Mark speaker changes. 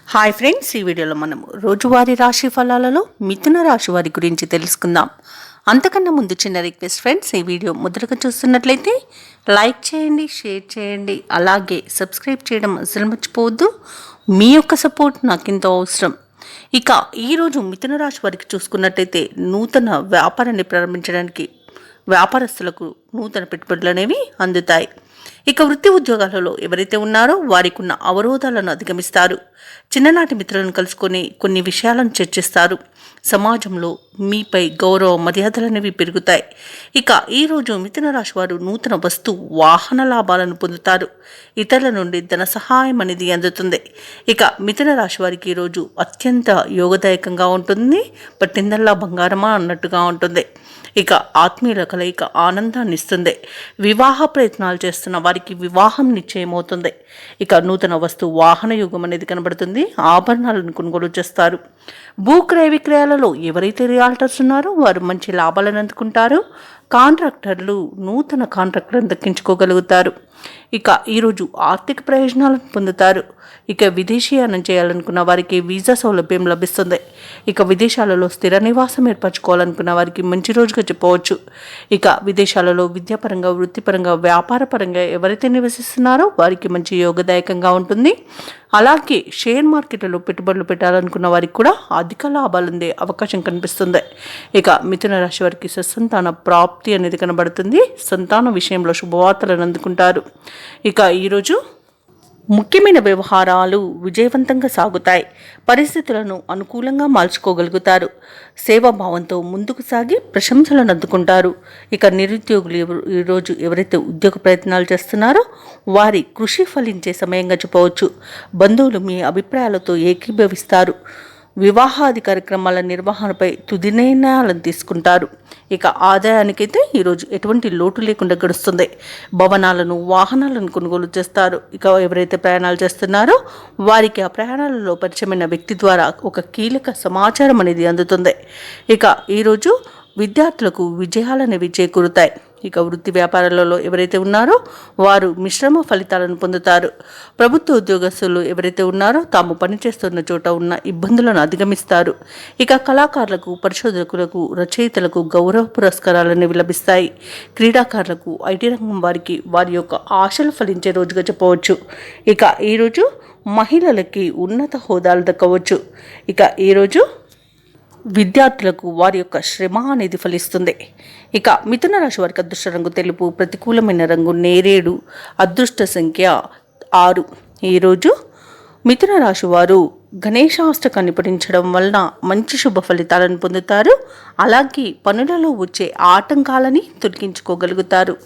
Speaker 1: Hi friends, ఈ వీడియోలో మనం రోజువారీ రాశి ఫలాలలో మిథున రాశి వారి గురించి తెలుసుకుందాం. అంతకన్నా ముందు చిన్న రిక్వెస్ట్ ఫ్రెండ్స్, ఈ వీడియో మొదటగా చూస్తున్నట్లయితే లైక్ చేయండి, షేర్ చేయండి, అలాగే సబ్స్క్రైబ్ చేయడం అసలు మర్చిపోవద్దు. మీ యొక్క సపోర్ట్ నాకు ఎంతో అవసరం. ఇక ఈరోజు మిథున రాశి వారికి చూసుకున్నట్లయితే నూతన వ్యాపారాన్ని ప్రారంభించడానికి వ్యాపారస్తులకు నూతన పెట్టుబడులు అనేవి అందుతాయి. ఇక వృత్తి ఉద్యోగాలలో ఎవరైతే ఉన్నారో వారికి ఉన్న అవరోధాలను అధిగమిస్తారు. చిన్ననాటి మిత్రులను కలుసుకొని కొన్ని విషయాలను చర్చిస్తారు. సమాజంలో మీపై గౌరవ మర్యాదలు అనేవి పెరుగుతాయి. ఇక ఈరోజు మిథున రాశి వారు నూతన వస్తు వాహన లాభాలను పొందుతారు. ఇతరుల నుండి ధన సహాయం అనేది అందుతుంది. ఇక మిథున రాశి వారికి ఈరోజు అత్యంత యోగదాయకంగా ఉంటుంది. పట్టిందల్లా బంగారమా అన్నట్టుగా ఉంటుంది. ఇక ఆత్మీయుల కలయిక ఆనందాన్ని ఇస్తుంది. వివాహ ప్రయత్నాలు చేస్తున్న వారికి వివాహం నిశ్చయమవుతుంది. ఇక నూతన వస్తు వాహన యుగం అనేది కనబడుతుంది. ఆభరణాలను కొనుగోలు చేస్తారు. భూక్రయ విక్రయాలలో ఎవరైతే రియాల్టర్స్ ఉన్నారో వారు మంచి లాభాలను అందుకుంటారు. కాంట్రాక్టర్లు నూతన కాంట్రాక్టులను దక్కించుకోగలుగుతారు. ఇక ఈరోజు ఆర్థిక ప్రయోజనాలను పొందుతారు. ఇక విదేశీయానం చేయాలనుకున్న వారికి వీసా సౌలభ్యం లభిస్తుంది. ఇక విదేశాలలో స్థిర నివాసం ఏర్పరచుకోవాలనుకున్న వారికి మంచి రోజుగా చెప్పవచ్చు. ఇక విదేశాలలో విద్యాపరంగా, వృత్తిపరంగా, వ్యాపారపరంగా ఎవరైతే నివసిస్తున్నారో వారికి మంచి యోగదాయకంగా ఉంటుంది. అలాగే షేర్ మార్కెట్లలో పెట్టుబడులు పెట్టాలనుకున్న వారికి కూడా అధిక లాభాలు అందే అవకాశం కనిపిస్తుంది. ఇక మిథున రాశి వారికి సత్సంతాన ప్రాప్తి అనేది కనబడుతుంది. సంతాన విషయంలో శుభవార్తలను అందుకుంటారు. ఇక ఈరోజు ముఖ్యమైన వ్యవహారాలు విజయవంతంగా సాగుతాయి. పరిస్థితులను అనుకూలంగా మార్చుకోగలుగుతారు. సేవాభావంతో ముందుకు సాగి ప్రశంసలను అందుకుంటారు. ఇక నిరుద్యోగులు ఈరోజు ఎవరైతే ఉద్యోగ ప్రయత్నాలు చేస్తున్నారో వారి కృషి ఫలించే సమయంగా చెప్పవచ్చు. బంధువులు మీ అభిప్రాయాలతో ఏకీభవిస్తారు. వివాహాది కార్యక్రమాల నిర్వహణపై తుది నిర్ణయాలను తీసుకుంటారు. ఇక ఆదాయానికైతే ఈరోజు ఎటువంటి లోటు లేకుండా గడుస్తుంది. భవనాలను, వాహనాలను కొనుగోలు చేస్తారు. ఇక ఎవరైతే ప్రయాణాలు చేస్తున్నారో వారికి ఆ ప్రయాణాలలో పరిచయమైన వ్యక్తి ద్వారా ఒక కీలక సమాచారం అనేది అందుతుంది. ఇక ఈరోజు విద్యార్థులకు విజయాలనేవి చేకూరుతాయి. ఇక వృత్తి వ్యాపారాలలో ఎవరైతే ఉన్నారో వారు మిశ్రమ ఫలితాలను పొందుతారు. ప్రభుత్వ ఉద్యోగస్తులు ఎవరైతే ఉన్నారో తాము పనిచేస్తున్న చోట ఉన్న ఇబ్బందులను అధిగమిస్తారు. ఇక కళాకారులకు, పరిశోధకులకు, రచయితలకు గౌరవ పురస్కారాలు లభిస్తాయి. క్రీడాకారులకు, ఐటీ రంగం వారికి వారి యొక్క ఆశలు ఫలించే రోజుగా చెప్పవచ్చు. ఇక ఈరోజు మహిళలకి ఉన్నత హోదాలు దక్కవచ్చు. ఇక ఈరోజు విద్యార్థులకు వారి యొక్క శ్రమ అనేది ఫలిస్తుంది. ఇక మిథున రాశి వారికి అదృష్ట రంగు తెలుపు, ప్రతికూలమైన రంగు నేరేడు, అదృష్ట సంఖ్య 6. ఈరోజు మిథున రాశి వారు గణేశాష్టకాన్ని పఠించడం వలన మంచి శుభ ఫలితాలను పొందుతారు. అలాగే పనులలో వచ్చే ఆటంకాలని తొలగించుకోగలుగుతారు.